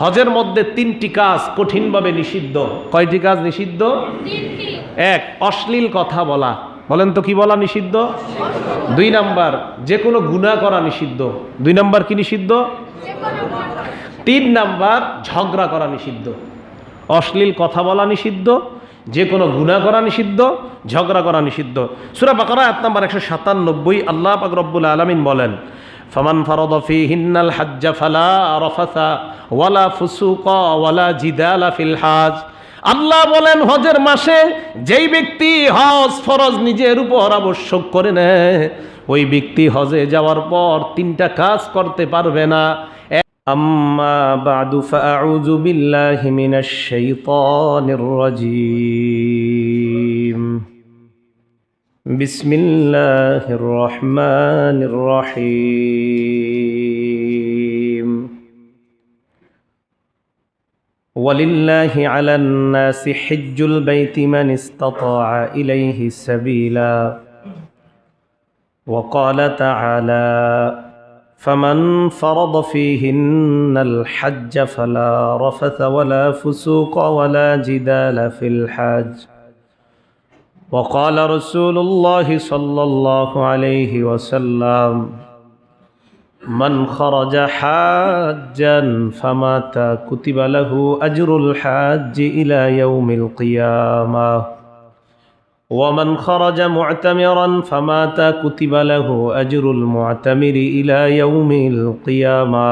হজের মধ্যে 3টি কাজ কঠিনভাবে নিষিদ্ধ। কয়টি কাজ নিষিদ্ধ? 3টি। 1, অশ্লীল কথা বলা। বলেন তো কি বলা নিষিদ্ধ? 2 নাম্বার, যে কোনো গুনাহ করা নিষিদ্ধ। 2 নাম্বার কি নিষিদ্ধ? 3 নাম্বার, ঝগড়া করা নিষিদ্ধ। অশ্লীল কথা বলা নিষিদ্ধ, যে কোনো গুনাহ করা নিষিদ্ধ, ঝগড়া করা নিষিদ্ধ। সূরা বাকারা আয়াত নাম্বার 197 আল্লাহ পাক রব্বুল আলামিন বলেন, ফামান ফারাদা ফীহিন্নাল হাজ্জ ফালা রাফাসা ওয়ালা ফুসুকা ওয়ালা জিদালা ফিল হাজ। আল্লাহ বলেন, হজের মাসে যেই ব্যক্তি হজ ফরজ নিজের উপর আবশ্যক করে নেয়, ওই ব্যক্তি হজে যাওয়ার পর 3টা কাজ করতে পারবে না। আম্মা বা'দু ফাআউযু বিল্লাহি মিনাশ শাইতানির রাজীম। বিসমিল্লাহির রহমানির রহিম। ওয়ালিল্লাহি আলান নাসি হিজ্জুল বাইতি মান ইসতাতাআ ইলাইহি সাবিলা। ওয়া ক্বালা তাআলা ফামান ফারাদা ফীহিন্নাল হাজ্জ ফালা রাফাথা ওয়ালা ফুসুকা ওয়ালা জিদালা ফিল হাজ্জ। وقال رسول الله صلى الله عليه وسلم من خرج حاجا فمات كتب له أجر الحاج إلى يوم القيامة ومن خرج معتمرا فمات كتب له أجر المعتمر إلى يوم القيامة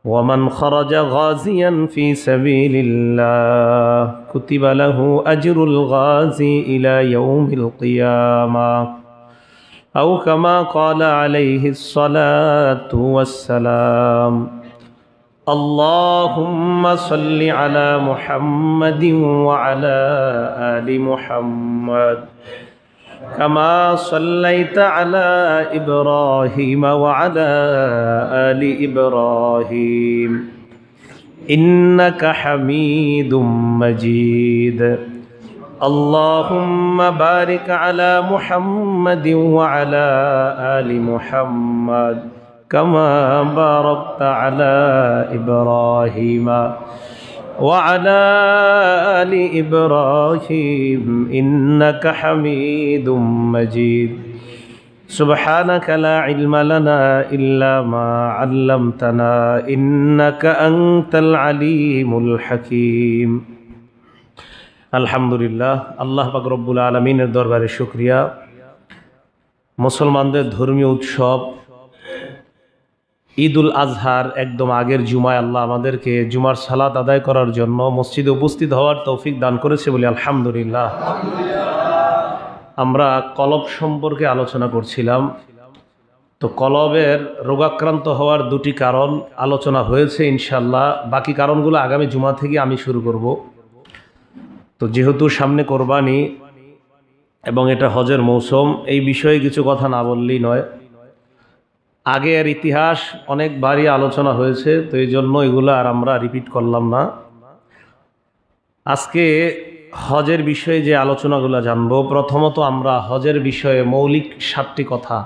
ومن خرج غازيا في سبيل الله كتب له أجر الغازي إلى يوم القيامة أو كما قال عليه الصلاة والسلام اللهم صل على محمد وعلى آل محمد كما صليت على إبراهيم وعلى آل إبراهيم إنك حميد مجيد اللهم بارك على محمد وعلى آل محمد كما باركت على إبراهيم وعلى آل إبراهيم إنك حميد مجيد سبحانك لا علم لنا إلا ما علمتنا إنك أنت العليم الحكيم আলহামদুলিল্লাহ। আল্লাহ পাক রব্বুল আলামিনের দরবারে শুকরিয়া। মুসলমানদের ধর্মীয় উৎসব ঈদুল আজহার একদম আগের জুমায় আল্লাহ আমাদেরকে জুমার সালাত আদায় করার জন্য মসজিদে উপস্থিত হওয়ার তৌফিক দান করেছে বলে আলহামদুলিল্লাহ। আমরা কলব সম্পর্কে আলোচনা করছিলাম। তো কলবের রোগাক্রান্ত হওয়ার 2টি কারণ আলোচনা হয়েছে ইনশাল্লাহ। বাকি কারণগুলো আগামী জুমা থেকে আমি শুরু করব। তো যেহেতু সামনে কোরবানি এবং এটা হজের মৌসুম, এই বিষয়ে কিছু কথা না বললেই নয়। আগের ইতিহাস অনেকবারই আলোচনা হয়েছে, তো এই জন্য এগুলো আর আমরা রিপিট করলাম না। আজকে হজের বিষয়ে যে আলোচনাগুলো জানব, প্রথমত আমরা হজের বিষয়ে মৌলিক 7টি কথা,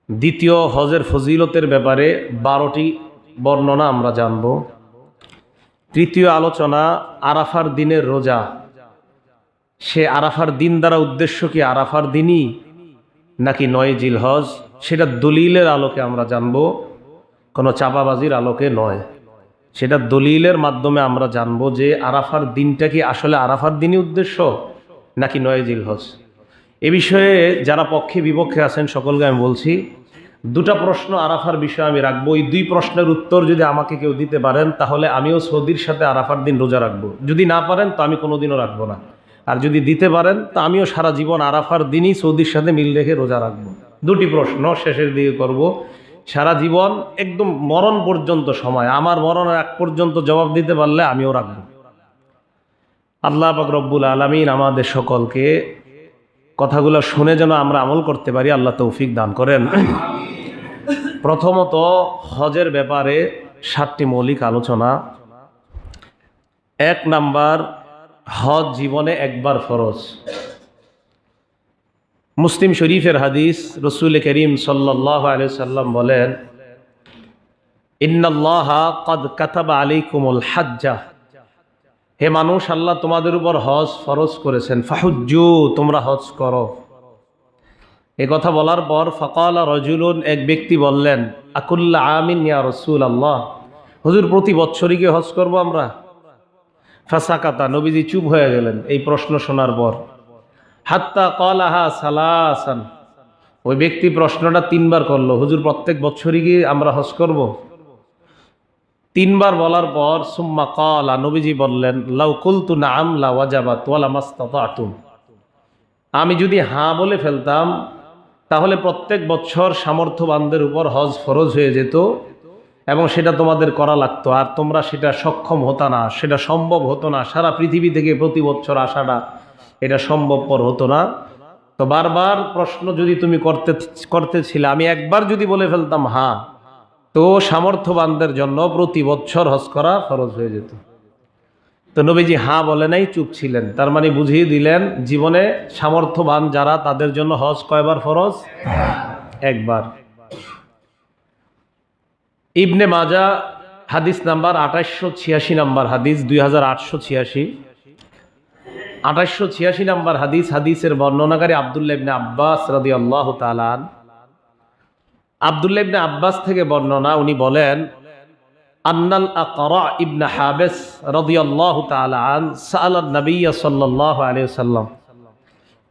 দ্বিতীয় হজের ফজিলতের ব্যাপারে 12টি বর্ণনা আমরা জানব, তৃতীয় আলোচনা আরাফার দিনের রোজা, সে আরাফার দিন দ্বারা উদ্দেশ্য কি আরাফার দিনই নাকি 9 জিলহজ, সেটা দলিলের আলোকে আমরা জানব, কোনো চাপাবাজির আলোকে নয়। সেটা দলিলের মাধ্যমে আমরা জানব যে আরাফার দিনটা কি আসলে আরাফার দিনই উদ্দেশ্য নাকি 9 জিলহজ। এ বিষয়ে যারা পক্ষে বিপক্ষে আছেন সকলকে আমি বলছি, 2টা প্রশ্ন আরাফার বিষয়ে আমি রাখবো। এই 2 প্রশ্নের উত্তর যদি আমাকে কেউ দিতে পারেন তাহলে আমিও সৌদির সাথে আরাফার দিন রোজা রাখবো। যদি না পারেন তো আমি কোনোদিনও রাখবো না। আর যদি দিতে পারেন তো আমিও সারা জীবন আরাফার দিনই সৌদির সাথে মিল রেখে রোজা রাখবো। 2টি প্রশ্ন শেষের দিকে করব। সারা জীবন একদম মরণ পর্যন্ত সময়, আমার মরণের আগ পর্যন্ত জবাব দিতে পারলে আমিও রাখবো। আল্লাহ পাক রব্বুল আলামিন আমাদের সকলকে কথাগুলো শুনে যেন আমরা আমল করতে পারি, আল্লাহ তৌফিক দান করেন। প্রথমত হজের ব্যাপারে 7টি মৌলিক আলোচনা। 1 নাম্বার, হজ জীবনে একবার ফরজ। মুসলিম শরীফের হাদিস, রসুল করিম সাল্লাল্লাহু আলাইহি সাল্লাম বলেন, ইন্নাল্লাহা ক্বাদ কাতাবা আলাইকুমুল হাজ্জা, হে মানুষ, আল্লাহ তোমাদের উপর হজ ফরজ করেছেন। ফাহুজ্জু, তোমরা হজ করো। এ কথা বলার পর ফাকালা রাজুলুন, এক ব্যক্তি বললেন, আকুল্লা আমিন ইয়া রাসূলুল্লাহ, হুজুর প্রতি বছরই কি হজ করব আমরা? ফাসাকাতা, নবীজি চুপ হয়ে গেলেন এই প্রশ্ন শোনার পর। হাত্তা ক্বালাহা সালাসান, ওই ব্যক্তি প্রশ্নটা 3 বার করলো, হুজুর প্রত্যেক বছরই কি আমরা হজ করব? 3 বার বলার পর সুম্মা ক্বালা, নবীজি বললেন, লাউ কুলতু নাআম লা ওয়াজাবাত ওয়ালা মাসতাতাতুম, আমি যদি হ্যাঁ বলে ফেলতাম তাহলে প্রত্যেক বছর সামর্থ্যবানদের উপর হজ ফরজ হয়ে যেত এবং সেটা তোমাদের করা লাগতো, আর তোমরা সেটা সক্ষম হতো না, সেটা সম্ভব হতো না, সারা পৃথিবী থেকে প্রতি বছর আসাটা এটা সম্ভবপর হতো না। তো বারবার প্রশ্ন যদি তুমি করতেছিলে, আমি একবার যদি বলে ফেলতাম হ্যাঁ, তো সামর্থ্যবানদের জন্য প্রতি বছর হজ করা ফরজ হয়ে যেত। তো নবীজি হ্যাঁ বলে নাই, চুপ ছিলেন। তার মানে বুঝিয়ে দিলেন জীবনে সামর্থ্যবান যারা তাদের জন্য হজ কয়বার ফরজ? একবার। ইবনে মাজা হাদিস নাম্বার 2886 নাম্বার হাদিস, 2886 2886 নাম্বার হাদিস। হাদিসের বর্ণনাকারী আব্দুল্লাহ ইবনে আব্বাস রাদিয়াল্লাহু তাআলা আন। আব্দুল্লাহ ইবনে আব্বাস থেকে বর্ণনা, উনি বলেন, আন্নাল আকরা ইবনে হাবিস রাদিয়াল্লাহু তাআলা আন সাআলা নবী সাল্লাল্লাহু আলাইহি ওয়াসাল্লাম,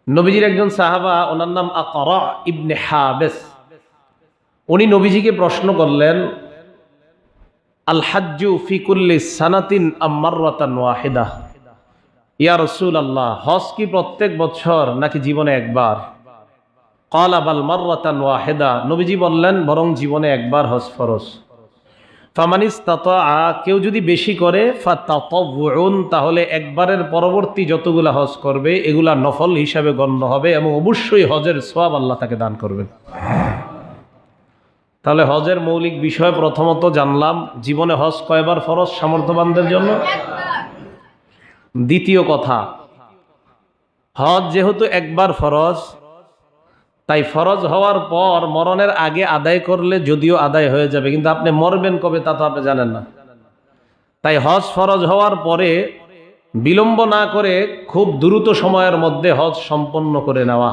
নবীজির একজন সাহাবা, ওনার নাম আকরা ইবনে হাবিস, উনি নবীজিকে প্রশ্ন করলেন, আল হাজ্জু ফি কুল্লি সানাতিন আম মাররাতান ওয়াহিদা, ইয়া রাসূলুল্লাহ, হজ কি প্রত্যেক বছর নাকি জীবনে একবার? ক্বালা বাল মাররাতান ওয়াহিদা, নবীজি বললেন বরং জীবনে একবার হজ ফরজ। ফামানিস্তাতাআ, কেউ যদি বেশি করে, ফাতাতাওউন, তাহলে একবারের পরবর্তী যতগুলা হজ করবে এগুলা নফল হিসাবে গণ্য হবে এবং অবশ্যই হজের সওয়াব আল্লাহ তাকে দান করবেন। তাহলে হজের মৌলিক বিষয় প্রথমত জানলাম, জীবনে হজ কয়বার ফরজ সামর্থ্যবানদের জন্য? দ্বিতীয় কথা, হজ যেহেতু একবার ফরজ, তাই ফরজ হওয়ার পর মরণের আগে আদায় করলে যদিও আদায় হয়ে যাবে, কিন্তু আপনি মরবেন কবে তা তো আপনি জানেন না। তাই হজ ফরজ হওয়ার পরে বিলম্ব না করে খুব দ্রুত সময়ের মধ্যে হজ সম্পন্ন করে নেওয়া।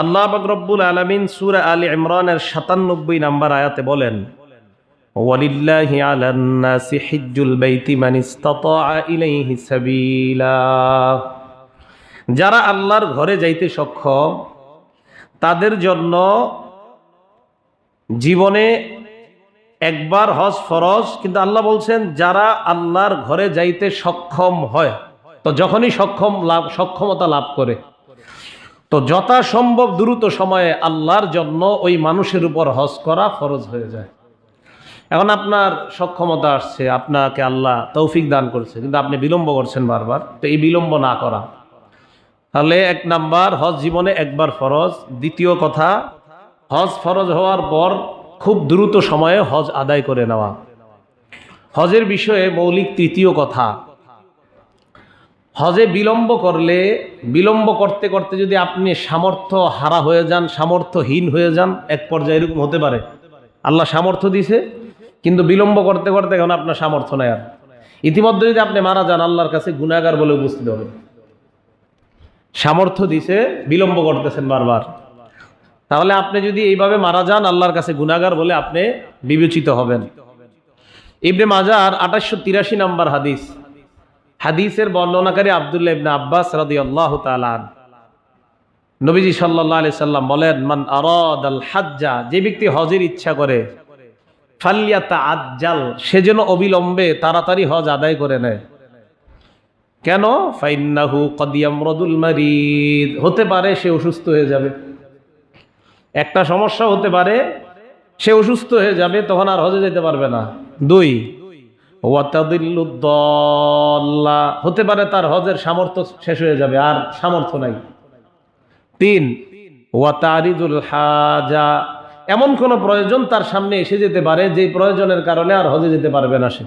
আল্লাহ পাক রব্বুল আলামিন সূরা আলে ইমরানের ৯৭ নম্বর আয়াতে বলেন, ওয়ালিল্লাহি আলান নাসি হিজ্জুল বাইতি মান ইসতাতাআ ইলাইহি সাবিলা, যারা আল্লাহর ঘরে যাইতে সক্ষম তাদের জন্য জীবনে একবার হজ ফরজ, কিন্তু আল্লাহ বলছেন যারা আল্লাহর ঘরে যাইতে সক্ষম হয়, তো যখনই সক্ষমতা লাভ করে, তো যথাসম্ভব দ্রুত সময়ে আল্লাহর জন্য ওই মানুষের উপর হজ করা ফরজ হয়ে যায়। এখন আপনার সক্ষমতা আসছে, আপনাকে আল্লাহ তৌফিক দান করছে, কিন্তু আপনি বিলম্ব করছেন বারবার, তো এই বিলম্ব না করা। তাহলে 1 নাম্বার, হজ জীবনে একবার ফরজ। দ্বিতীয় কথা, হজ ফরজ হওয়ার পর খুব দ্রুত সময়ে হজ আদায় করে নেওয়া। হজের বিষয়ে মৌলিক তৃতীয় কথা, হজে বিলম্ব করলে, বিলম্ব করতে করতে যদি আপনি সামর্থ্য হারা হয়ে যান, সামর্থ্যহীন হয়ে যান, এক পর্যায়ে এরকম হতে পারে আল্লাহ সামর্থ্য দিছে কিন্তু বিলম্ব করতে করতে এখন আপনার সামর্থ্য নেই আর, ইতিমধ্যে যদি আপনি মারা যান আল্লাহর কাছে গুনাহগার বলে উপস্থিত হবেন। সামর্থ্য দিছে, বিলম্ব করতেছেন বারবার, তাহলে আপনি যদি এইভাবে মারা যান আল্লাহর কাছে গুনাহগার বলে আপনি বিবেচিত হবেন। ইবনে মাজার 2883 নম্বর হাদিস। হাদিসের বর্ণনাকারী আব্দুল্লাহ ইবনে আব্বাস রাদিয়াল্লাহু তাআলা আন, নবীজি সাল্লাল্লাহু আলাইহি সাল্লাম বলেন, মান আরাদাল হাজ্জা, যে ব্যক্তি হজের ইচ্ছা করে, ফালইয়াতাআজ্জাল, সে যেন অবিলম্বে তাড়াতাড়ি হজ আদায় করে নেয়। কেন? ফাইন্নাহু ক্বাদ ইয়ামরাদুল মারিদ, হতে পারে সে অসুস্থ হয়ে যাবে, একটা সমস্যা হতে পারে, সে অসুস্থ হয়ে যাবে, তখন আর হজে যেতে পারবে না। 2, ওয়াতাদিল্লুদ দাল্লা, হতে পারে তার হজের সামর্থ্য শেষ হয়ে যাবে, আর সামর্থ্য নাই। 3, ওয়াতারিদুল হাজা, এমন কোন প্রয়োজন তার সামনে এসে যেতে পারে যে প্রয়োজনের কারণে আর হজে যেতে পারবে না সে।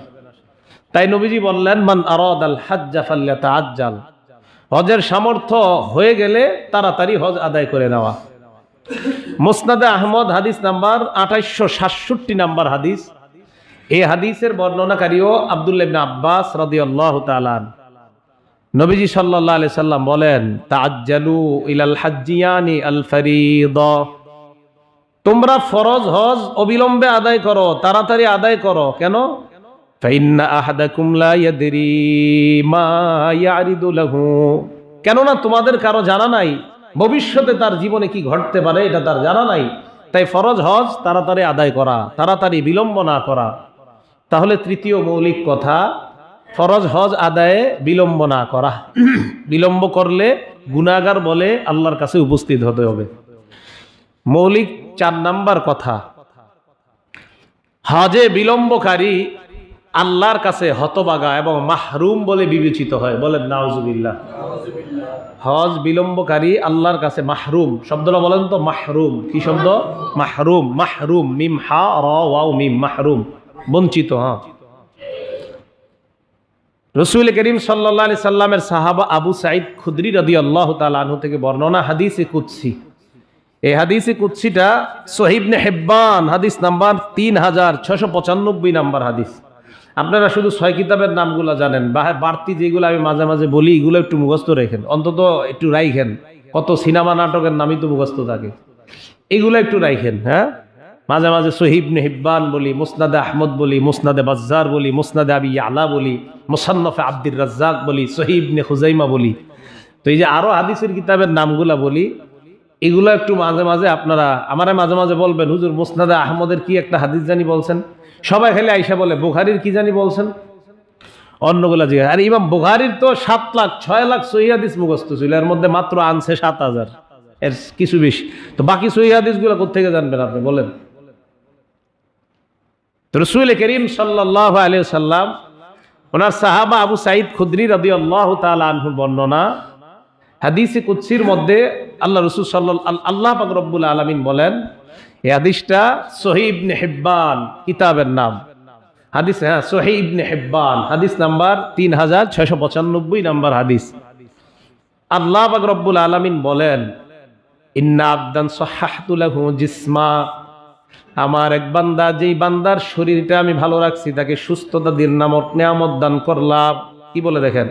তাই নবীজি বললেন, মান আরাদাল হাজ্জা ফালইয়াতাআজ্জাল, হজের সামর্থ্য হয়ে গেলে তাড়াতাড়ি হজ আদায় করে নেওয়া। মুসনাদে আহমদ হাদিস নাম্বার 2867 নাম্বার হাদিস। এই হাদিসের বর্ণনাকারীও আব্দুল্লাহ ইবনে আব্বাস রাদিয়াল্লাহু তাআলা। নবীজি সাল্লাল্লাহু আলাইহি সাল্লাম বলেন, তাআজ্জালু ইলাল হাজ্জিয়ানি আল ফরিদা, তোমরা ফরজ হজ অবিলম্বে আদায় করো, তাড়াতাড়ি আদায় করো। কেন? ফাইন্না আহাদাকুম লা ইয়াদরি মা ইয়ারিদু লাহু, কেননা তোমাদের কারো জানা নাই ভবিষ্যতে তার জীবনে কি ঘটতে পারে, এটা তার জানা নাই। তাই ফরজ হজ তাড়াতাড়ি আদায় করা, তাড়াতাড়ি বিলম্ব না করা। তাহলে তৃতীয় মৌলিক কথা, ফরজ হজ আদায়ে বিলম্ব না করা। বিলম্ব করলে গুনাহগার বলে আল্লাহর কাছে উপস্থিত হতে হবে। মৌলিক 4 নাম্বার কথা, হজে বিলম্বকারী আল্লাহর কাছে হতভাগা এবং মাহরুম বলে বিবেচিত হয়। বলেন নাউজুবিল্লাহ। হজ বিলম্বকারী আল্লাহর কাছে মাহরুম। শব্দটা বলেন তো, মাহরুম। কি শব্দ? মাহরুম। মাহরুম, মিম হা র ওয়াও মিম, মাহরুম, বঞ্চিত। হ্যাঁ, রাসূল করিম সাল্লাল্লাহু আলাইহি সাল্লামের সাহাবা আবু সাঈদ খুদরি রাদিয়াল্লাহু তাআলা আনহু থেকে বর্ণনা, হাদিসে কুদসি। এই হাদিসে কুদসিটা সহিহ ইবনে হিব্বান হাদিস নাম্বার 3695 নাম্বার হাদিস। আপনারা শুধু 6 কিতাবের নামগুলো জানেন, বাড়তি যেগুলো আমি মাঝে মাঝে বলি এগুলো একটু মুখস্থ রাখেন, অন্তত একটু রাইখেন। কত সিনেমা নাটকের নামই তো মুখস্থ থাকে, এগুলো একটু রাইখেন। হ্যাঁ, মাঝে মাঝে সহিহ ইবনে হিব্বান বলি, মুসনাদে আহমদ বলি, মুসনাদে বাজ্জার বলি, মুসনাদে আবি ইয়ালা বলি, মুসান্নাফে আব্দুর রাজ্জাক বলি, সহিহ ইবনে খুজাইমা বলি। তো এই যে আরো হাদিসের কিতাবের নামগুলা বলি, এগুলো একটু মাঝে মাঝে আপনারা আমারে মাঝে মাঝে বলবেন, হুজুর মুসনাদে আহমদের কি একটা হাদিস জানি বলছেন। সবাই খালি আইসা বলে বুখারীর কি জানি বলছেন, অন্যগুলা জিজ্ঞাসা। আর ইমাম বুখারীর তো 7 লাখ 6 লাখ সহিহ হাদিস মুখস্থ ছিল, এর মধ্যে মাত্র আনছে 7000, এর কিছু বেশি। তো বাকি সহিহ হাদিসগুলো কোত্থেকে জানবেন আপনি বলেন? তো রাসূল করিম সাল্লাল্লাহু আলাইহি ওয়াসাল্লাম, ওনার সাহাবা আবু সাঈদ খুদরি রাদিয়াল্লাহু তাআলা আনহুর বর্ণনা, হাদিসে কুদসির মধ্যে আল্লাহ রাসূল আল্লাহ পাক রব্বুল আলামিন বলেন, এই হাদিসটা সহিহ ইবনে হিব্বান কিতাবের নাম হাদিস। হ্যাঁ, সহিহ ইবনে হিব্বান হাদিস নাম্বার 3695 নাম্বার হাদিস। আল্লাহ পাক রব্বুল আলামিন বলেন, ইন্না আবদান সাহহাতু লাহু জিসমা, আমার এক বান্দা, যেই বান্দার শরীরটা আমি ভালো রাখছি, তাকে সুস্থতা দিন নামক নিয়ামত দান করলাম। কি বলে দেখেন,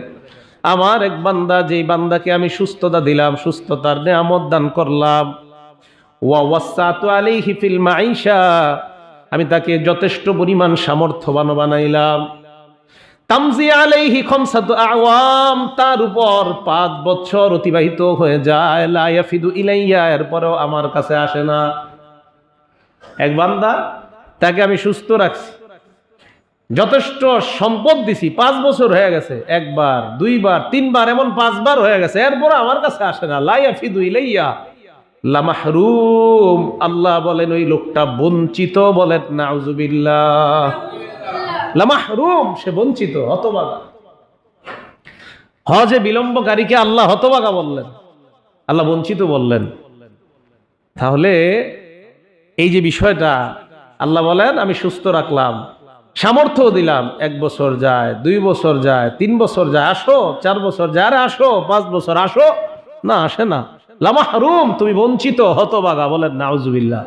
আমার এক বান্দা, যেই বান্দাকে আমি সুস্থতা দিলাম, সুস্থতার নিয়ামত দান করলাম। ওয়া ওয়াসাতু আলাইহি ফিল মাঈশা, আমি তাকে যথেষ্ট পরিমাণ সামর্থ্যবান বানাইলাম। তামজি আলাইহি খামসাতু আওয়াম, তার উপর 5 বছর অতিবাহিত হয়ে যায়। লা ইয়াফিদু ইলাইয়া, এরপরেও আমার কাছে আসে না। এক বান্দা, তাকে আমি সুস্থ রাখছি, যথেষ্ট সম্পদ দিছি, 5 বছর হয়ে গেছে, 1 বার 2 বার 3 বার এমন 5 বার হয়ে গেছে, এরপর আমার কাছে আসে না। লা ইয়াফিদু ইলাইয়া লা মাহরুম, আল্লাহ বলেন ওই লোকটা বঞ্চিত। বলেন নাউজুবিল্লাহ। লা মাহরুম, সে বঞ্চিত, হতভাগা। হজে বিলম্বকারীকে আল্লাহ হতভাগা বললেন, আল্লাহ বঞ্চিত বললেন। তাহলে এই যে বিষয়টা, আল্লাহ বলেন আমি সুস্থ রাখলাম, সামর্থ্য দিলাম। 1 বছর যায়, 2 বছর যায়, 3 বছর যায়, আসো 4 বছর যায়, আরে আসো 5 বছর, আসো না, আসে না। লা মাহরুম, তুমি বঞ্চিত, হতভাগা। বলেন নাউজুবিল্লাহ।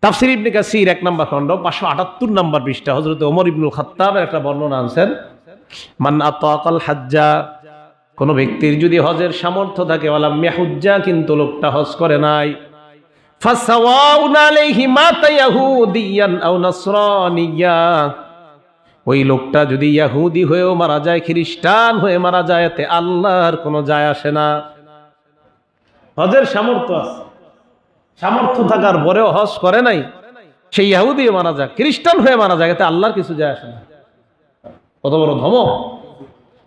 তাফসীর ইবনে কাসির 1 নম্বর খণ্ড 578 নম্বর পৃষ্ঠা, হযরত ওমর ইবনুল খাত্তাবের একটা বর্ণনা আনছেন। মান আতাকাল হাজ্জা, কোন ব্যক্তির যদি হজের সামর্থ্য থাকে, ওয়ালাম ইয়াহুজ্জা, কিন্তু লোকটা হজ করে নাই, ফাসাওয়াউন আলাইহি মাতা ইয়াহুদিয়ান আও নাসরানিয়া, ওই লোকটা যদি ইহুদি হয়েও মারা যায়, খ্রিস্টান হয়ে মারা যায়, এতে আল্লাহর কোনো যায় আসে না। হজের সামর্থ্য আছে, সামর্থ্য থাকার পরেও হজ করে নাই, সেই ইহুদি মারা যায়, খ্রিস্টান হয়ে মারা যায়, এতে আল্লাহর কিছু যায় আসে না। কত বড় ধমক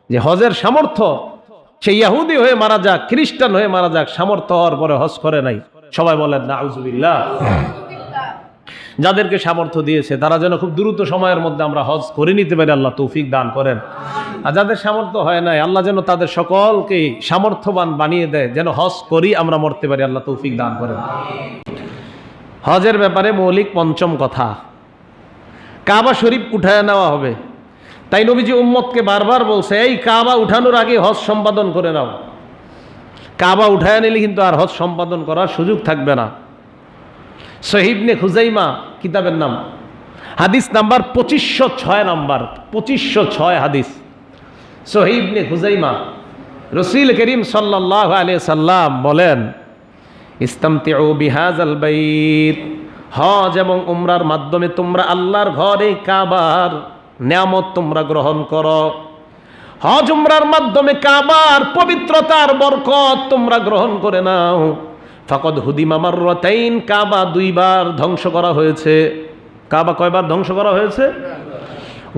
যে হজের সামর্থ্য, সেই ইহুদি হয়ে মারা যাক, খ্রিস্টান হয়ে মারা যাক, সামর্থ্য হওয়ার পরে হজ করে নাই। সবাই বলেন নাউজুবিল্লাহ। যাদেরকে সামর্থ্য দিয়েছে তারা যেন খুব দ্রুত সময়ের মধ্যে আমরা হজ করে নিতে পারি, আল্লাহ তৌফিক দান করেন। আর যাদের সামর্থ্য হয় নাই, আল্লাহ যেন তাদের সকলকে সামর্থ্যবান বানিয়ে দেয়, যেন হজ করি আমরা মরতে পারি, আল্লাহ তৌফিক দান করেন। হজের ব্যাপারে মৌলিক 5ম কথা, কাবা শরীফ উঠায় নেওয়া হবে। তাই নবীজি উম্মতকে বারবার বলছে, এই কাবা উঠানোর আগে হজ সম্পাদন করে নাও। কাবা উঠায় নিলে কিন্তু আর হজ সম্পাদন করার সুযোগ থাকবে না। সহিহ ইবনে খুজাইমা কিতাবের নাম, হাদিস নাম্বার 2506 নাম্বার, 2506 হাদিস, সহিহ ইবনে খুজাইমা। রাসূল করিম সাল্লাল্লাহু আলাইহি সাল্লাম বলেন, ইস্তামতিউ বিহাযাল বাইত, হজ এবং উমরার মাধ্যমে তোমরা আল্লাহর ঘরে কাবার নিয়ামত তোমরা গ্রহণ করো। হজ উমরার মাধ্যমে কাবার পবিত্রতার বরকত তোমরা গ্রহণ করে নাও। ফাকাদ হুদিমা মাররাতাইন, কাবা 2 বার ধ্বংস করা হয়েছে। কাবা কয়বার ধ্বংস করা হয়েছে?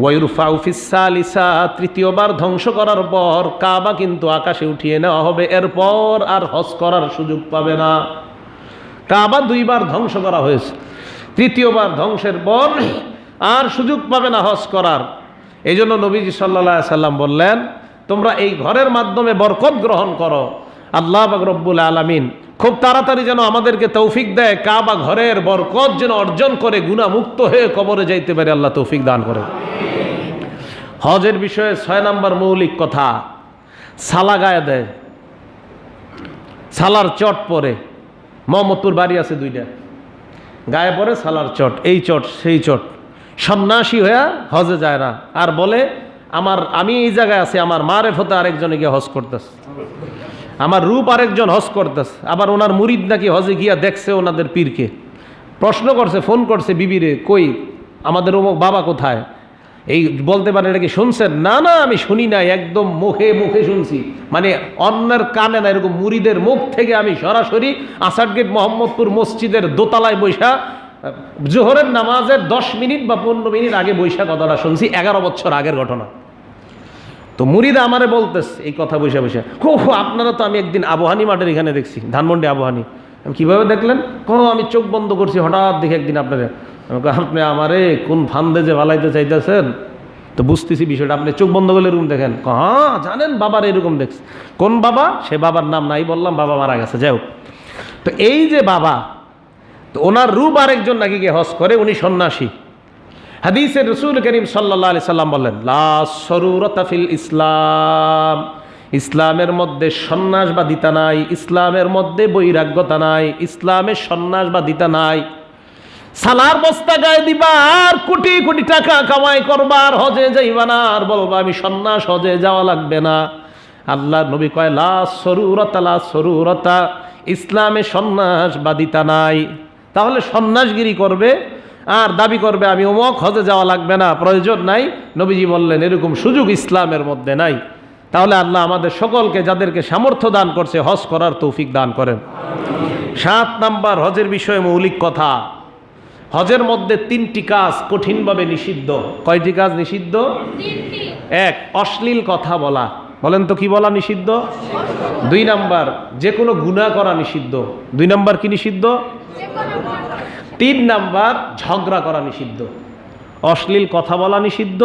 ওয়ায়ুরফাউ ফিস সালিসা, 3য়বার ধ্বংস করার পর কাবা কিন্তু আকাশে উঠিয়ে নেওয়া হবে, এরপর আর হজ করার সুযোগ পাবে না। কাবা 2 বার ধ্বংস করা হয়েছে, 3য়বার ধ্বংসের পর আর সুযোগ পাবে না হজ করার। এই জন্য নবীজি সাল্লাল্লাহু আলাইহি সাল্লাম বললেন, তোমরা এই ঘরের মাধ্যমে বরকত গ্রহণ করো। আল্লাহ পাক রব্বুল আলামিন খুব তাড়াতাড়ি যেন আমাদেরকে তৌফিক দেয়, কাবা ঘরের বরকত যেন অর্জন করে গুনাহমুক্ত হয়ে কবরে যাইতে পারে, আল্লাহ তৌফিক দান করে। হজের বিষয়ে 6 নম্বর মৌলিক কথা, সালা গায়ে দেয়, সালার চট পরে। মোহাম্মদপুর বাড়ি আছে 2টা, গায়ে পরে সালার চট, এই চট সেই চট। সন্ন্যাসী হয়ে হজে যায় না, আর বলে আমি এই জায়গায় আছি, আমার মারেফতে আরেকজনে গিয়ে হজ করতেছে, আমার রূপ আরেকজন হজ করতেছে। আবার ওনার মুরিদ নাকি হজে গিয়া দেখছে ওনাদের পীরকে, প্রশ্ন করছে, ফোন করছে বিবিরে, কই আমাদের অমুক বাবা কোথায়? এই বলতে পারে, এটা কি শুনছেন? না না আমি শুনি নাই, একদম মুখে মুখে শুনছি, মানে অন্যের কানে না, এরকম মুরিদের মুখ থেকে আমি সরাসরি আসাদ গেট মোহাম্মদপুর মসজিদের দোতলায় বৈশা জোহরের নামাজের 10 মিনিট বা 15 মিনিট আগে বৈশা কথাটা শুনছি, 11 বছর আগের ঘটনা। তো মুরিদা আমারে বলতেছে এই কথা বৈশা বৈশা, আপনারা তো আমি একদিন আবহানি মাঠের এখানে দেখছি, ধানমন্ডি আবহানি। আমি কীভাবে দেখলেন? আমি চোখ বন্ধ করছি, হঠাৎ দেখে একদিন আপনারা। আপনি আমারে কোন ফান্দে যে ভালাইতে চাইতেছেন, তো বুঝতেছি বিষয়টা, আপনি চোখ বন্ধ করলে এরকম দেখেন। হ্যাঁ জানেন বাবার এরকম দেখছি। কোন বাবা? সে বাবার নাম নাই বললাম, বাবা মারা গেছে, যাই হোক। তো এই যে বাবা, তো ওনার রূপ আরেকজন নাকি গিয়ে হজ করে, উনি সন্ন্যাসী। হাদিসে রাসূল করিম সাল্লাল্লাহু আলাইহি সাল্লাম বলেন, লা সরুরতা ফিল ইসলাম, ইসলামের মধ্যে সন্ন্যাসবাদিতা নাই, ইসলামের মধ্যে বৈরাগ্যতা নাই, ইসলামে সন্ন্যাসবাদিতা নাই। সালার বস্তা গায়ে দিবা আর কোটি কোটি টাকা কামাই করবা, আর হজে যাইবা না, আর বলবা আমি সন্ন্যাস, হজে যাওয়া লাগবে না। আল্লাহ নবী কয়, লা সরুরতা, লা সরুরতা, ইসলামে সন্ন্যাসবাদিতা নাই। তাহলে সন্ন্যাসগিরি করবে আর দাবি করবে আমি অমুক, হজে যাওয়া লাগবে না, প্রয়োজন নাই। নবীজি বললেন এরকম সুযোগ ইসলামের মধ্যে নাই। তাহলে আল্লাহ আমাদের সকলকে, যাদেরকে সামর্থ্য দান করছে, হজ করার তৌফিক দান করেন। 7 নাম্বার হজের বিষয়ে মৌলিক কথা, হজের মধ্যে 3টি কাজ কঠিনভাবে নিষিদ্ধ। কয়টি কাজ নিষিদ্ধ? 3টি। 1, অশ্লীল কথা বলা। বলেন তো কি বলা নিষিদ্ধ? 2 নাম্বার, যে কোনো গুনাহ করা নিষিদ্ধ। 2 নাম্বার কি নিষিদ্ধ? 3 নাম্বার, ঝগড়া করা নিষিদ্ধ। অশ্লীল কথা বলা নিষিদ্ধ,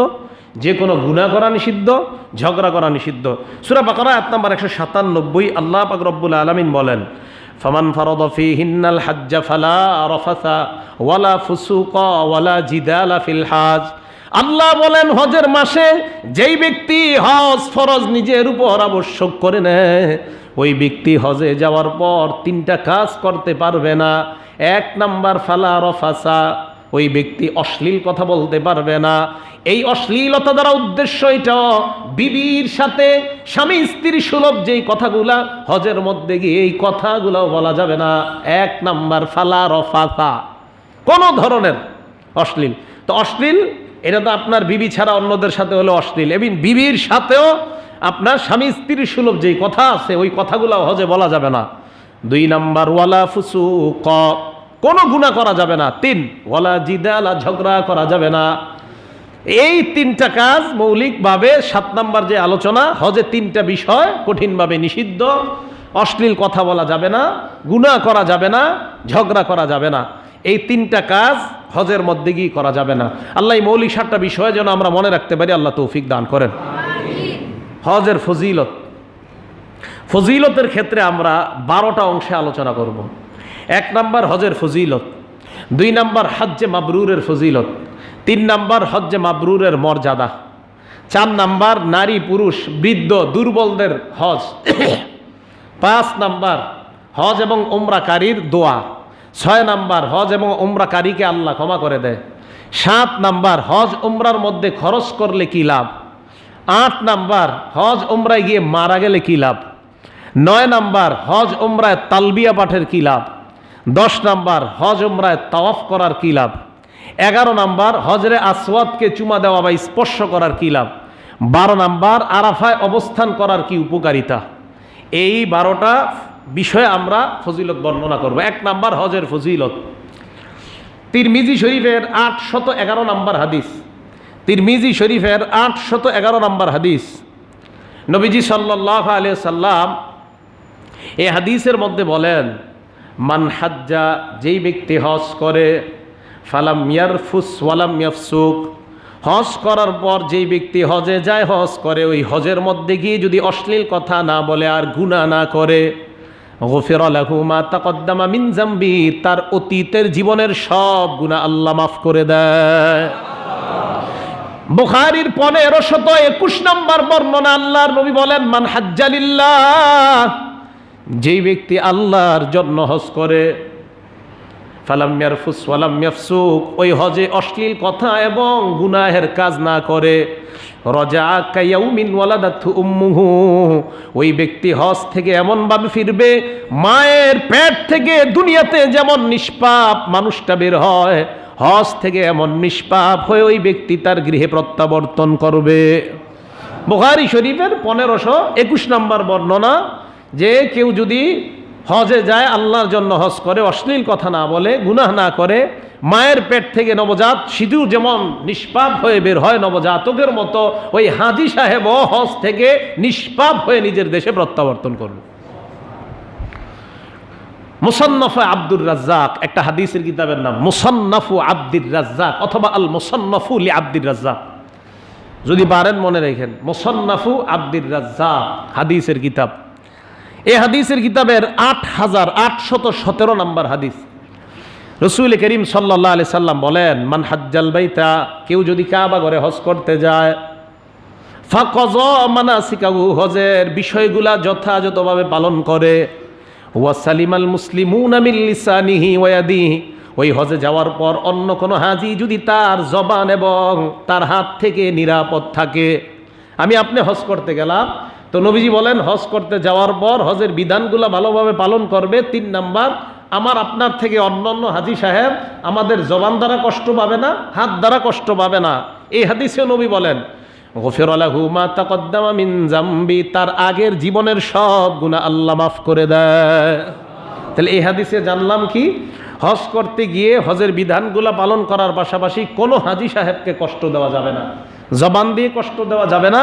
যে কোনো গুনাহ করা নিষিদ্ধ, ঝগড়া করা নিষিদ্ধ। সূরা বাকারা আয়াত নাম্বার 197, আল্লাহ পাক রব্বুল আলামিন বলেন, ফামান ফারাদা ফীহিন্নাল হাজ্জ ফালা রাফাসা ওয়ালা ফুসুকা ওয়ালা জিদালা ফিল হাজ। আল্লাহ বলেন হজের মাসে যেই ব্যক্তি হজ ফরজ নিজের উপর আবশ্যক করে নেয়, ওই ব্যক্তি হজে যাওয়ার পর 3টা কাজ করতে পারবে না। 1 নাম্বার, ফালা রাফাসা, ওই ব্যক্তি অশ্লীল কথা বলতে পারবে না। এই অশ্লীলতা দ্বারা উদ্দেশ্য এটা, বিবির সাথে স্বামী স্ত্রী সুলভ যেই কথাগুলা, হজের মধ্যে গিয়ে এই কথাগুলো বলা যাবে না। 1 নাম্বার, ফালা রাফাসা, কোনো ধরনের অশ্লীল। তো অশ্লীল এটা তো আপনার বিবি ছাড়া অন্যদের সাথে হলো অশ্লীল, এবং বিবির সাথেও আপনার স্বামী স্ত্রী সুলভ যেই কথা আছে, ওই কথাগুলো হজে বলা যাবে না। 2 নাম্বার, ওয়ালা ফুসুক, কোনো গুনাহ করা যাবে না। 3, ওয়ালা জিদালা, ঝগড়া করা যাবে না। এই 3টা কাজ মৌলিকভাবে 7 নাম্বার যে আলোচনা, হজে 3টা বিষয় কঠিনভাবে নিষিদ্ধ। অশ্লীল কথা বলা যাবে না, গুনাহ করা যাবে না, ঝগড়া করা যাবে না। এই 3টা কাজ হজের মধ্যে গিয়ে করা যাবে না। আল্লাহ এই মৌলিক 7টা বিষয় যেন আমরা মনে রাখতে পারি, আল্লাহ তৌফিক দান করেন। হজের ফজিলত, ফজিলতের ক্ষেত্রে আমরা 12টা অংশে আলোচনা করব। 1 নাম্বার হজের ফজিলত, 2 নাম্বার হজ্জে মাবরুরের ফজিলত, 3 নাম্বার হজ্জে মাবরুরের মর্যাদা, 4 নাম্বার নারী পুরুষ বৃদ্ধ দুর্বলদের হজ, 5 নাম্বার হজ এবং উমরাকারীর দোয়া। 6 নাম্বার হজ এবং উমরাকারীকে আল্লাহ ক্ষমা করে দেয়। 7 নাম্বার হজ উমরার মধ্যে খরচ করলে কি লাভ। 8 নাম্বার হজ উমরায় গিয়ে মারা গেলে কি লাভ। 9 নাম্বার হজ উমরায় তালবিয়া পাঠের কি লাভ। 10 নাম্বার হজ উমরায় তাওয়াফ করার কি লাভ। 11 নাম্বার হজরে আসওয়াদকে চুমা দেওয়া বা স্পর্শ করার কি লাভ। 12 নাম্বার আরাফায় অবস্থান করার কি উপকারিতা। এই 12টা বিষয়ে আমরা ফজিলত বর্ণনা করব। 1 নাম্বার হজের ফজিলত। তিরমিজি শরীফের 811 নাম্বার হাদিস। তিরমিজি শরীফের 811 নাম্বার হাদিস। নবীজি সাল্লাল্লাহু আলাইহি সাল্লাম এই হাদিসের মধ্যে বলেন, মান হাজ্জা, যেই ব্যক্তি হজ করে, ফালাম ইয়ারফুস ওয়ালাম ইয়াফসুক, হজ করার পর যেই ব্যক্তি হজে যায়, হজ করে, ওই হজের মধ্যে গিয়ে যদি অশ্লীল কথা না বলে আর গুনাহ না করে, গফিরা লাহু মা তাকদ্দামা মিন যামবি, তার অতীতের জীবনের সব গুনাহ আল্লাহ মাফ করে দেয়। বুখারীর 1521 নম্বর বর্ণনা, আল্লাহর নবী বলেন, মান হাজ্জা লিল্লাহ, যেই ব্যক্তি আল্লাহর জন্য হজ করে, ফালাম ইয়ারফুস ওয়ালাম ইয়াফসুক, ওই হজে অশ্লীল কথা এবং গুনাহের কাজ না করে, রাজা কায়াউমিন ওয়ালাদাতহু উম্মুহু, ওই ব্যক্তি হজ থেকে এমনভাবে ফিরবে, মায়ের পেট থেকে দুনিয়াতে যেমন নিষ্পাপ মানুষটা বের হয়, হজ থেকে এমন নিষ্পাপ হয়ে ওই ব্যক্তি তার গৃহে প্রত্যাবর্তন করবে। বুখারী শরীফের 1521 নম্বর বর্ণনা, যে কেউ যদি হজে যায়, আল্লাহর জন্য হজ করে, অশ্লীল কথা না বলে, গুনাহ না করে, মায়ের পেট থেকে নবজাত শিশু যেমন নিষ্পাপ হয়ে বের হয় নবজাতকের মতো, ওই হাজী সাহেবও হজ থেকে নিষ্পাপ হয়ে নিজের দেশে প্রত্যাবর্তন করবে। মুসান্নাফে আব্দুর রাজ্জাক, একটা হাদিসের কিতাবের নাম মুসান্নাফু আব্দুর রাজ্জাক অথবা আল মুসান্নাফু লি আব্দুর রাজ্জাক, যদি পারেন মনে রাখেন, মুসান্নাফু আব্দুর রাজ্জাক হাদিসের কিতাব। এই হাদিসের কিতাবের 8817 নম্বর হাদিস। রাসূল করিম সাল্লাল্লাহু আলাইহি সাল্লাম বলেন, মান হাজ্জাল বাইতা, কেউ যদি কাবা ঘরে হজ করতে যায়, ফাকাযা মানাসিকাহু, হজের বিষয়গুলা যথাযথভাবে পালন করে, ওয়া সালিমাল মুসলিমুনা মিন লিসানিহি ওয়া ইয়াদিহি, ওই হজে যাওয়ার পর অন্য কোনো হাজী যদি তার জবান এবং তার হাত থেকে নিরাপদ থাকে। আমি আপনি হজ করতে গেলাম, তো নবীজি বলেন হজ করতে যাওয়ার পর হজের বিধানগুলো ভালোভাবে পালন করবে। 3 নাম্বার, আমার আপনার থেকে অন্যান্য হাজী সাহেব আমাদের জবান দ্বারা কষ্ট পাবে না, হাত দ্বারা কষ্ট পাবে না। এই হাদিসে নবী বলেন, গফিরা লাহু মা তাকদ্দামা মিন যামবি, তার আগের জীবনের সব গুনাহ আল্লাহ মাফ করে দেয়। তাহলে এই হাদিসে জানলাম কি, হজ করতে গিয়ে হজের বিধানগুলো পালন করার পাশাপাশি কোনো হাজী সাহেবকে কষ্ট দেওয়া যাবে না, জবান দিয়ে কষ্ট দেওয়া যাবে না,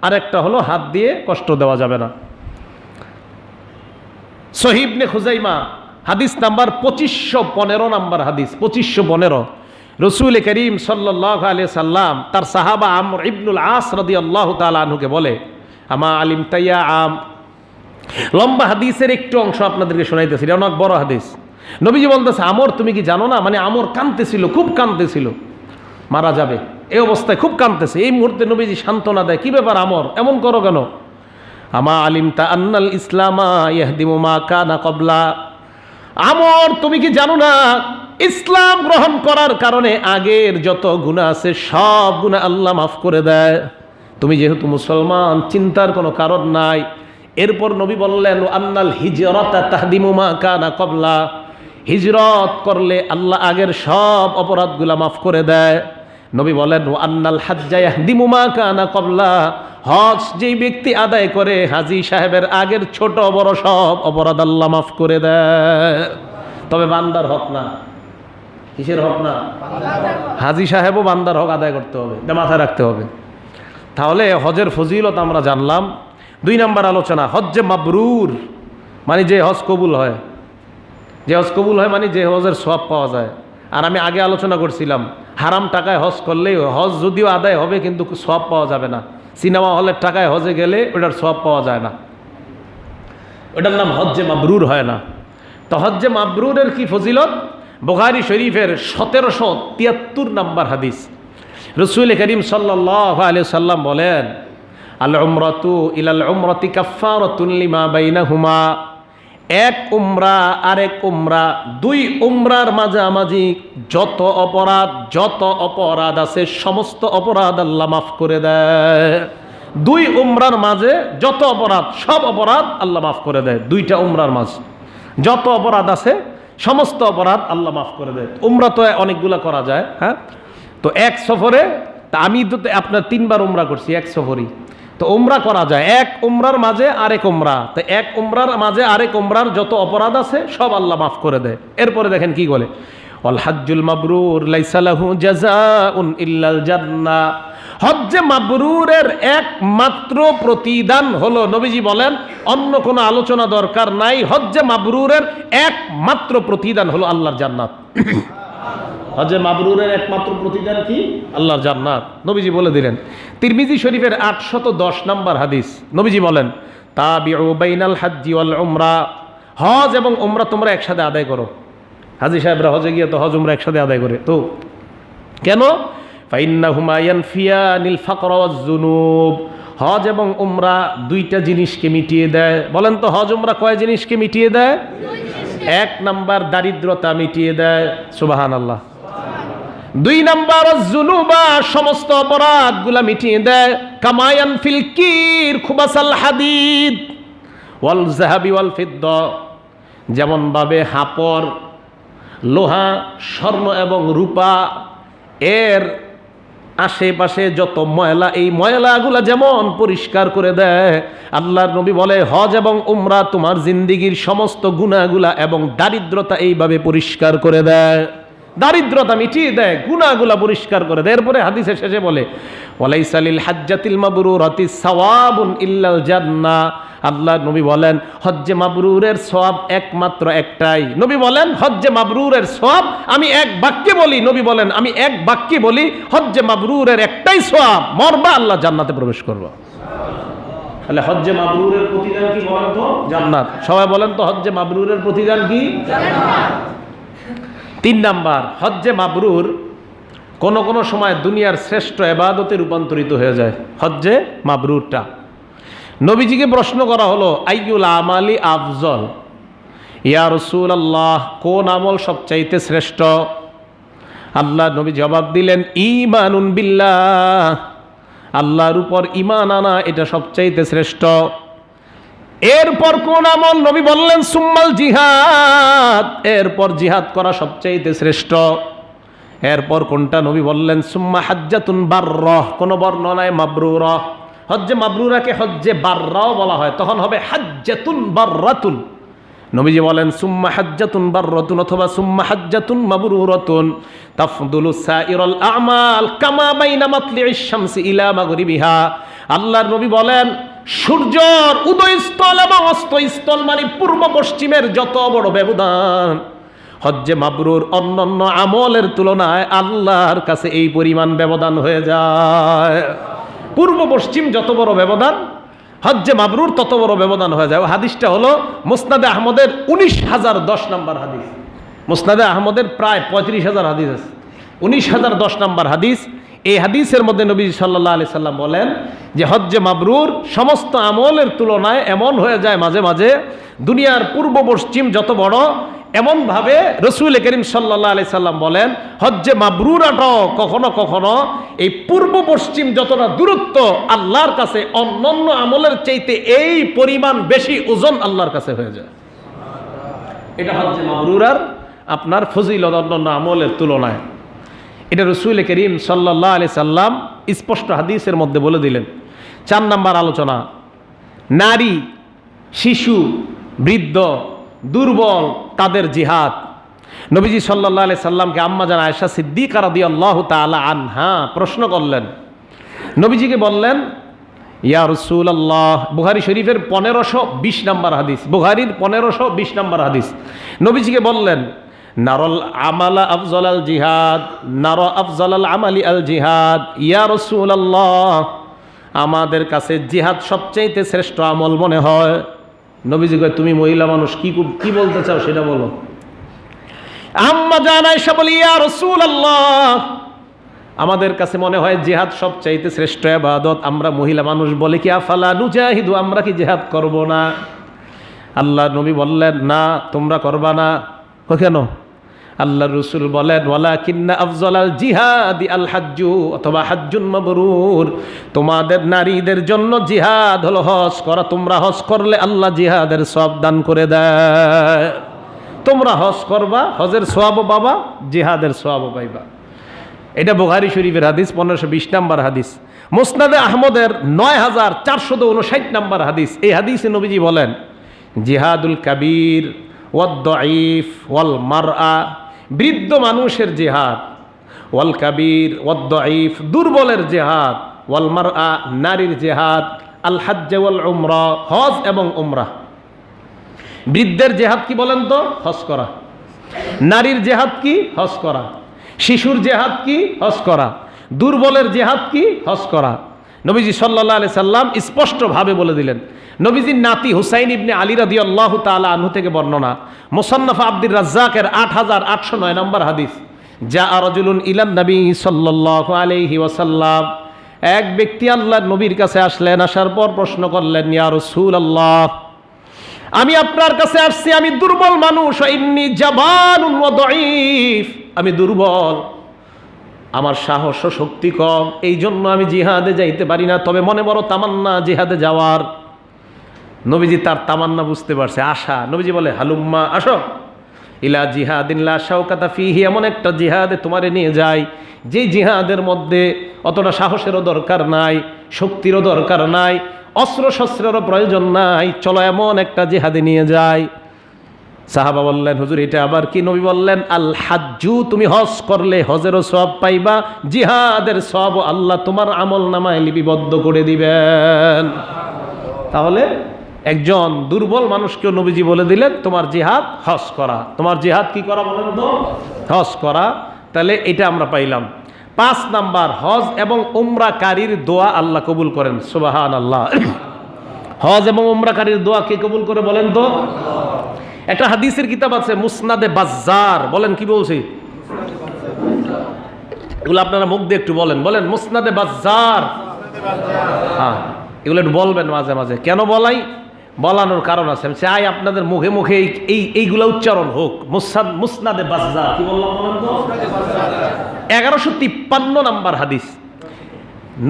আরেকটা হলো হাত দিয়ে কষ্ট দেওয়া যাবে না। সহিহ ইবনে খুজাইমা হাদিস নাম্বার 2515 নাম্বার হাদিস, 2515। রাসূল করিম সাল্লাল্লাহু আলাইহি সাল্লাম তার সাহাবা আমর ইবনুল আস রাদিয়াল্লাহু তাআলা আনহুকে বলে, আমা আলিমতা ইয়া আম, লম্বা হাদিসের একটু অংশ আপনাদেরকে শোনাইতেছি, এটা অনেক বড় হাদিস। নবীজি বলতেছে, আমর তুমি কি জানো না, মানে আমর কাঁদতেছিল, খুব কাঁদতেছিল, মারা যাবে এই অবস্থায়, খুব কাঁদতেছে। এই মুহূর্তে নবীজি সান্ত্বনা দেয়, কি ব্যাপার আমর, এমন করো কেন? আমা আলিমতা আন্নাল ইসলামা ইয়াহদিমু মা কানা ক্বাবলা, আমর তুমি কি জানো না, ইসলাম গ্রহণ করার কারণে আগের যত গুনাহ আছে সব গুনাহ আল্লাহ মাফ করে দেয়। তুমি যেহেতু মুসলমান, চিন্তার কোনো কারণ নাই। এরপর নবী বললেন, আন্নাল হিজরাতা তাহদিমু মা কানা ক্বাবলা, হিজরত করলে আল্লাহ আগের সব অপরাধগুলা মাফ করে দেয়। নবী বলেন, আন্নাল হাজ্জা ইয়াহদিমু মা কানা ক্বাবলা, হজ যেই ব্যক্তি আদায় করে, হাজী সাহেবের আগের ছোট বড় সব অপরাধ আল্লাহ মাফ করে দেয়। তবে বান্দার হক না, কিসের হক না? হাজী সাহেবও বান্দার হক আদায় করতে হবে, এটা মাথায় রাখতে হবে। তাহলে হজের ফজিলত আমরা জানলাম। 2 নম্বর আলোচনা, হজ্জে মাবরুর, মানে যে হজ কবুল হয়, যে হজ কবুল হয় মানে যে হজের সওয়াব পাওয়া যায়। আর আমি আগে আলোচনা করছিলাম, হারাম টাকায় হজ করলেই হজ যদিও আদায় হবে কিন্তু সওয়াব পাওয়া যাবে না। সিনেমা হলের টাকায় হজে গেলে ওটার সওয়াব পাওয়া যায় না, ওটার নাম হজ্জে মাবরুর হয় না। তো হজ্জে মাবরুরের কি ফজিলত? বুখারী শরীফের 1773 নম্বর হাদিস। রাসূল করিম সাল্লাল্লাহু আলাইহি সাল্লাম বলেন, আল উমরাতু ইলাল উমরাতি কাফফারাতুন লিমা বাইনাহুমা, এক উমরা আরেক উমরা, দুই উমরার মাঝামাঝি যত অপরাধ আছে সমস্ত অপরাধ আল্লাহ মাফ করে দেয়। দুই উমরার মাঝে যত অপরাধ, সব অপরাধ আল্লাহ মাফ করে দেয়। দুইটা উমরার মাঝে যত অপরাধ আছে সমস্ত অপরাধ আল্লাহ মাফ করে দেয়। উমরা তো অনেকগুলা করা যায়, হ্যাঁ। তো এক সফরে, তা আমি তো আপনার 3 বার উমরা করছি এক সফরই, তো উমরা করা যায়। এক উমরার মাঝে আরেক উমরা, তো এক উমরার মাঝে আরেক উমরার যত অপরাধ আছে সব আল্লাহ মাফ করে দেয়। এরপরে দেখেন কি বলে, ওয়াল হাজ্জুল মাবরুর লাইসা লাহু জাযাউন ইল্লাল জান্নাহ, হজ্জে মাবরুরের একমাত্র প্রতিদান হলো, নবীজি বলেন অন্য কোনো আলোচনা দরকার নাই, হজ্জে মাবরুরের একমাত্র প্রতিদান হলো আল্লাহর জান্নাত। হজ্জে মাবরুরের একমাত্র প্রতিদান কি? আল্লাহর জান্নাত। নবীজি বলে দিলেন। তিরমিজি শরীফের 810 নম্বর হাদিস, নবীজি বলেন তাবিউ বাইনাল হাজ্জি ওয়াল উমরা, হজ এবং উমরা তোমরা একসাথে আদায় করো। হাজী সাহেবরা হজে গিয়ে তো হজ উমরা একসাথে আদায় করে, তো কেন? ফাইন্নাহুমা ইয়ানফিয়ানিল ফাকর ওয়াজ যুনুব, হজ এবং উমরা দুইটা জিনিসকে মিটিয়ে দেয়। বলেন তো হজ উমরা কয় জিনিসকে মিটিয়ে দেয়? 1 নাম্বার দারিদ্রতা মিটিয়ে দেয়, সুবহানাল্লাহ। 2 নাম্বার যুনুবা, সমস্ত অপরাধগুলা মিটিয়ে দেয়। কামা ইয়ানফিল কির খুবাসাল হাদিদ ওয়াল যাহাবি ওয়াল ফিদ্দা, যেমন ভাবে হাপর, লোহা, স্বর্ণ এবং রূপা এর আশেপাশে যত ময়লা, এই ময়লাগুলা যেমন পরিষ্কার করে দেয়, আল্লাহর নবী বলে হজ এবং উমরা তোমার জিন্দিগির সমস্ত গুনাহগুলা এবং দারিদ্রতা এইভাবে পরিষ্কার করে দেয়। দারিদ্রতা মিটিয়ে দেয়, গুনাহগুলা পরিষ্কার করে দেয়। এরপরে হাদিসের শেষে বলে ওয়ালাইসা লিল হাজ্জাতিল মাবরুরাতি সাওয়াবুন ইল্লাল জান্নাহ, আল্লাহর নবী বলেন হজ্জে মাবরুরের সওয়াব একমাত্র একটাই। নবী বলেন হজ্জে মাবরুরের সওয়াব, আমি এক বাক্যে বলি, নবী বলেন আমি এক বাক্যে বলি, হজ্জে মাবরুরের একটাই সওয়াব, মরবা আল্লাহ জান্নাতে প্রবেশ করবো। তাহলে হজ্জে মাবরুরের প্রতিদান কি বলেন তো? জান্নাত। সবাই বলেন তো হজ্জে মাবরুরের প্রতিদান কি? জান্নাত। 3 নাম্বার, হজ্জে মাবরুর কোন কোন সময় দুনিয়ার শ্রেষ্ঠ ইবাদতে রূপান্তরিত হয়ে যায়। হজ্জে মাবরুরটা, নবীজিকে প্রশ্ন করা হলো আইয়ুল আমালি আফজল, ইয়া রাসূলুল্লাহ কোন আমল সবচাইতে শ্রেষ্ঠ? আল্লাহ নবী জবাব দিলেন ঈমানুন বিল্লাহ, আল্লাহর উপর ঈমান আনা এটা সবচাইতে শ্রেষ্ঠ। এরপর কোন আমল? নবী বললেন সুম্মাল জিহাদ, এরপর জিহাদ করা সবচাইতে শ্রেষ্ঠ। এরপর কোনটা? নবী বললেন সুম্মা হাজ্জাতুন বাররাহ, কোন বর্ণনায় মাবরুরা, হজ্জে মাবরুরাকে হজ্জে বাররাও বলা হয়, তখন হবে হাজ্জাতুন বাররাতুন। নবীজি বলেন সুম্মা হাজ্জাতুন বাররাতুন অথবা সুম্মা হাজ্জাতুন মাবরুরাতুন তাফদুলু সাইরাল আমাল কামা বাইনা মাতলি'ইশ শামসি ইলা মাগরিবিহা। আল্লাহর নবী বলেন সূর্যের উদয়স্থল এবং অস্তস্থল মানে পূর্ব পশ্চিমের যত বড় ব্যবধান, হজ্জে মাবরুর অন্যান্য আমলের তুলনায় আল্লাহর কাছে এই পরিমাণ ব্যবধান হয়ে যায়। পূর্ব পশ্চিম যত বড় ব্যবধান, হজ্জে মাবরুর তত বড় ব্যবধান হয়ে যায়। হাদিসটা হলো মুসনাদে আহমদের 19,010 নম্বর হাদিস। মুসনাদে আহমদের প্রায় 35,000 হাদিস আছে, 19,010 নম্বর হাদিস। এই হাদিসের মধ্যে নবী সাল্লাল্লাহু আলাইহি সাল্লাম বলেন যে হজ্জে মাবরুর সমস্ত আমলের তুলনায় এমন হয়ে যায় মাঝে মাঝে দুনিয়ার পূর্ব পশ্চিম যত বড়, এমনভাবে রসুল করিম সাল্লাল্লাহু আলাইহি সাল্লাম বলেন হজ্জে মাবরুরাটাও কখনো কখনো এই পূর্ব পশ্চিম যতটা দূরত্ব আল্লাহর কাছে অন্যান্য আমলের চাইতে এই পরিমাণ বেশি ওজন আল্লাহর কাছে হয়ে যায়। এটা হজ্জে মাবরুরার আপনার ফজিলত অন্যান্য আমলের তুলনায়। এটা রসুল করিম সাল্লাল্লাহু আলাইহি সাল্লাম স্পষ্ট হাদিসের মধ্যে বলে দিলেন। 4 নাম্বার আলোচনা, নারী, শিশু, বৃদ্ধ, দুর্বল তাদের জিহাদ। নবীজি সাল্লাল্লাহু আলাইহি সাল্লামকে আম্মা জান আয়েশা সিদ্দিকা রাদিয়াল্লাহু তাআলা আনহা প্রশ্ন করলেন। নবীজিকে বললেন ইয়া রাসূলুল্লাহ, বুখারী শরীফের 1520 নম্বর হাদিস, বুখারীর 1520 নম্বর হাদিস। নবীজিকে বললেন নারল আমালা আফজালাল জিহাদ, নার আফজালাল আমালি আল জিহাদ, ইয়া রাসূলুল্লাহ আমাদের কাছে জিহাদ সবচাইতে শ্রেষ্ঠ আমল মনে হয়। নবীজি কয় তুমি মহিলা মানুষ কি বলতে চাও সেটা বলো। আম্মা জান আয়েশা বলি ইয়া রাসূলুল্লাহ আমাদের কাছে মনে হয় জিহাদ সবচাইতে শ্রেষ্ঠ ইবাদত। আমরা মহিলা মানুষ বলে কি আফালা নুজাহিদু, আমরা কি জিহাদ করব না? আল্লাহ নবী বললেন না, তোমরা করবা না। কেন? আল্লাহ রসুল বলেন ওয়ালাকিন্না আফজালাল জিহাদি আল হাজ্জু অথবা হাজ্জুন মাবরুর, তোমাদের নারীদের জন্য জিহাদ হলো হজ করা। তোমরা হজ করলে আল্লাহ জিহাদের সওয়াব দান করে দেয়। তোমরা হজ করবা, হজের সওয়াবও পাবা, জিহাদের সওয়াবও পাইবা। এটা বুখারী শরীফের হাদিস, 1520 নম্বর হাদিস। মুসনাদে আহমদের 9459 নম্বর হাদিস। এই হাদিসে নবীজি বলেন জিহাদুল কাবীর ওয়াদ দাঈফ ওয়াল মারআ, বৃদ্ধ মানুষের জিহাদ, ওয়াল কাবীর ওয়াদ দাঈফ, দুর্বলের জিহাদ, ওয়াল মারআ, নারীর জিহাদ, আল হজ্জ ওয়াল উমরা, হজ এবং উমরা। বৃদ্ধের জিহাদ কি বলেন তো? হজ করা। নারীর জিহাদ কি? হজ করা। শিশুর জিহাদ কি? হজ করা। দুর্বলের জিহাদ কি? হজ করা। নবীজি সাল্লাল্লাহু আলাইহি সাল্লাম স্পষ্টভাবে বলে দিলেন। নবীজির নাতি হুসাইন ইবনে আলী রাদিয়াল্লাহু তাআলা আনহু থেকে বর্ণনা, মুসান্নাফ আব্দুর রাজ্জাকের 8809 নম্বর হাদিস। যা রাজুলুন ইলান নবী সাল্লাল্লাহু আলাইহি ওয়াসাল্লাম, এক ব্যক্তি আল্লাহর নবীর কাছে আসলেন। আসার পর প্রশ্ন করলেন, ইয়া রাসূলুল্লাহ, আমি আপনার কাছে আসছি, আমি দুর্বল মানুষ, ইন্নী জাবানুন ওয়া দাঈফ, আমি দুর্বল, আমার সাহস ও শক্তি কম, এই জন্য আমি জিহাদে যাইতে পারি না, তবে মনে বড় তামান্না জিহাদে যাওয়ার। নবীজি তার তামান্না বুঝতে পারছে, আশা। নবীজি বলে হালুম্মা, আসো, ইলা জিহাদিন লা শাওকাতা ফিহি, এমন একটা জিহাদে তোমারে নিয়ে যাই যে জিহাদের মধ্যে অতটা সাহসেরও দরকার নাই, শক্তিরও দরকার নাই, অস্ত্র শস্ত্রেরও প্রয়োজন নাই, চলো এমন একটা জিহাদে নিয়ে যাই। সাহাবা বললেন, হুজুর এটা আবার কি? নবী বললেন, আল হাজ্জু, তুমি হজ করলে হজেরও সওয়াব পাইবা, জিহাদের সওয়াব আল্লাহ তোমার আমল নামায় লিপিবদ্ধ করে দিবেন। তাহলে একজন দুর্বল মানুষকেও নবীজি বলে দিলেন তোমার জিহাদ হজ করা। তোমার জিহাদ কি করা বলেন তো? হজ করা। তাহলে এটা আমরা পাইলাম। 5 নাম্বার, হজ এবং উমরাকারীর দোয়া আল্লাহ কবুল করেন। সুবহানাল্লাহ। হজ এবং উমরাকারীর দোয়া কে কবুল করে বলেন তো? একটা হাদিসের কিতাব আছে মুসনাদে বাজ্জার, বলেন কি বলছি? এগুলো আপনারা মুখ দিয়ে একটু বলেন, বলেন মুসনাদে বাজ্জার। হ্যাঁ, এগুলো একটু বলবেন মাঝে মাঝে। কেন বলাই? বলানোর কারণ আছে। আমি চাই আপনাদের মুখে মুখে এইগুলো উচ্চারণ হোক। মুসনাদে বাজ্জার কি বললাম বলেন তো? 1153 নাম্বার হাদিস।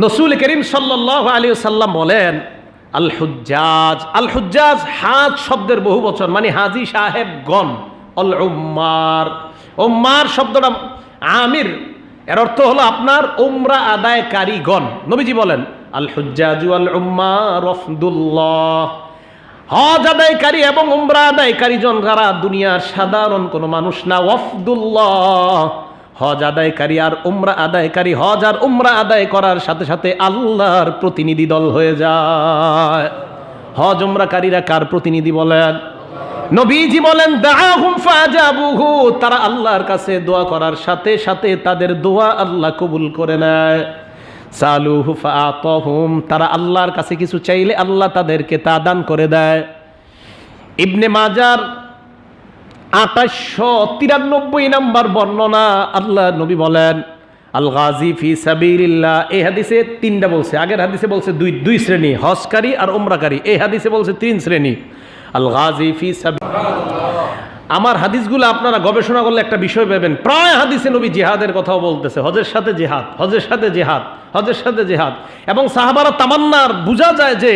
রাসূল করিম সাল্লাল্লাহু আলাইহি ওয়াসাল্লাম বলেন, আল হুজ্জাজ, আল হুজ্জাজ হাজ শব্দের বহু বচন, মানে হাজি সাহেবগণ। আল উম্মার, উম্মার শব্দটা আমির, এর অর্থ হলো আপনার উমরা আদায়কারীগণ। নবীজি বলেন আল হুজ্জাজু আল উম্মার ওয়াফদুল্লাহ, হজ আদায়কারী এবং উমরা আদায়কারী জন যারা দুনিয়ার সাধারণ কোনো মানুষ না, ওয়াফদুল্লাহ, হজ আদায়কারী আর উমরা আদায়কারী, হজ আর উমরা আদায় করার সাথে সাথে আল্লাহর প্রতিনিধি দল হয়ে যায়। হজ উমরাকারীরা কার প্রতিনিধি বলেন? নবীজি বলেন দাআহুম ফাজাবুহু, তারা আল্লাহর কাছে দোয়া করার সাথে সাথে তাদের দোয়া আল্লাহ কবুল করে নেয়। সালুহু ফাআতাহুম, তারা আল্লাহর কাছে কিছু চাইলে আল্লাহ তাদেরকে তা দান করে দেয়। ইবনে মাজার 2893 নম্বর বর্ণনা, আল্লাহ নবী বলেন আল গাজী ফি সাবিলিল্লাহ। এই হাদিসে 3টা বলছে, আগের হাদিসে বলছে দুই শ্রেণী, হজকারী আর উমরাকারী। এই হাদিসে বলছে 3 শ্রেণী। আল গাজী ফি সাবিলিল্লাহ। আমার হাদিসগুলো আপনারা গবেষণা করলে একটা বিষয় পাবেন, প্রায় হাদিসে নবী জিহাদের কথাও বলতেছে, হজের সাথে জিহাদ, হজের সাথে জিহাদ, হজের সাথে জিহাদ। এবং সাহাবারা তামান্নার বোঝা যায় যে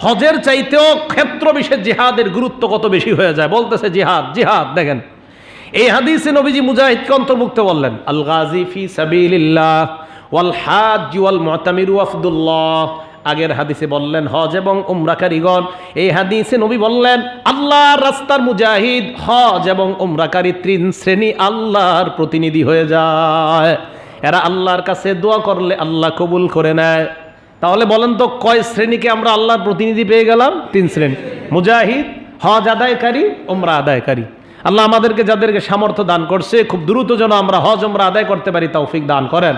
হজের চাইতেও ক্ষেত্র বিশেষ জিহাদের গুরুত্ব কত বেশি হয়ে যায়। বলতেছে জিহাদ জিহাদ। দেখেন এই হাদিসে নবীজি মুজাহিদকে অন্তর্ভুক্ত বললেন, আল গাজী ফি সাবিলিল্লাহ ওয়াল হাজ্জ ওয়াল মুতামিরু ওয়াফদুল্লাহ। আগের হাদিসে বললেন হজ এবং উমরাকারীগণ। এই হাদিসে নবী বললেন আল্লাহর রাস্তার মুজাহিদ, হজ এবং উমরাকারী 3 শ্রেণী আল্লাহর প্রতিনিধি হয়ে যায়। এরা আল্লাহর কাছে দোয়া করলে আল্লাহ কবুল করে নেয়। তাহলে বলেন তো কয় শ্রেণীকে আমরা আল্লাহর প্রতিনিধি পেয়ে গেলাম? 3 শ্রেণী, মুজাহিদ, হজ আদায়কারী, উমরা আদায়কারী। আল্লাহ আমাদেরকে যাদেরকে সামর্থ্য দান করছে খুব দ্রুত যেন আমরা হজ উমরা আদায় করতে পারি তৌফিক দান করেন।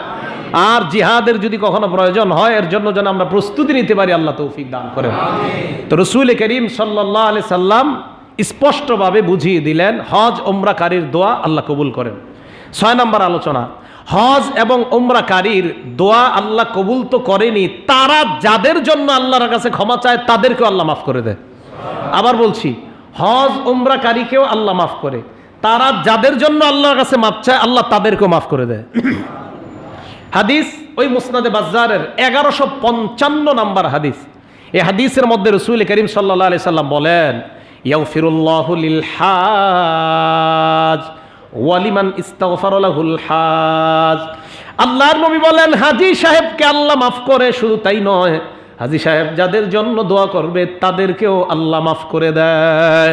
আর জিহাদের যদি কখনো প্রয়োজন হয় এর জন্য যেন আমরা প্রস্তুতি নিতে পারি, আল্লাহ তৌফিক দান করেন। তো রাসূল করিম সাল্লাল্লাহু আলাইহি সাল্লাম স্পষ্টভাবে বুঝিয়ে দিলেন হজ উমরাকারীর দোয়া আল্লাহ কবুল করেন। 6 নম্বর আলোচনা, হজ এবং উমরাকারীর দোয়া আল্লাহ কবুল তো করেনি, তারা যাদের জন্য আল্লাহর কাছে ক্ষমা চায় তাদেরকেও আল্লাহ মাফ করে দেয়। আবার বলছি, হজ উমরাকারীকেও আল্লাহ মাফ করে, তারা যাদের জন্য আল্লাহর কাছে মাফ চায় আল্লাহ তাদেরকেও মাফ করে দেয়। হাদিস ওই মুসনাদে বাজ্জারের 1155 নাম্বার হাদিস। এই হাদিসের মধ্যে রাসূল করিম সাল্লাল্লাহু আলাইহি সাল্লাম বলেন, ইয়াগফিরুল্লাহু লিল হাজ ওয়ালিমান ইস্তাগফারা লাহুল হাজ। আল্লাহর নবী বলেন, হাজী সাহেবকে আল্লাহ মাফ করে, শুধু তাই নয়, হাজী সাহেব যাদের জন্য দোয়া করবে তাদেরকেও আল্লাহ মাফ করে দেয়।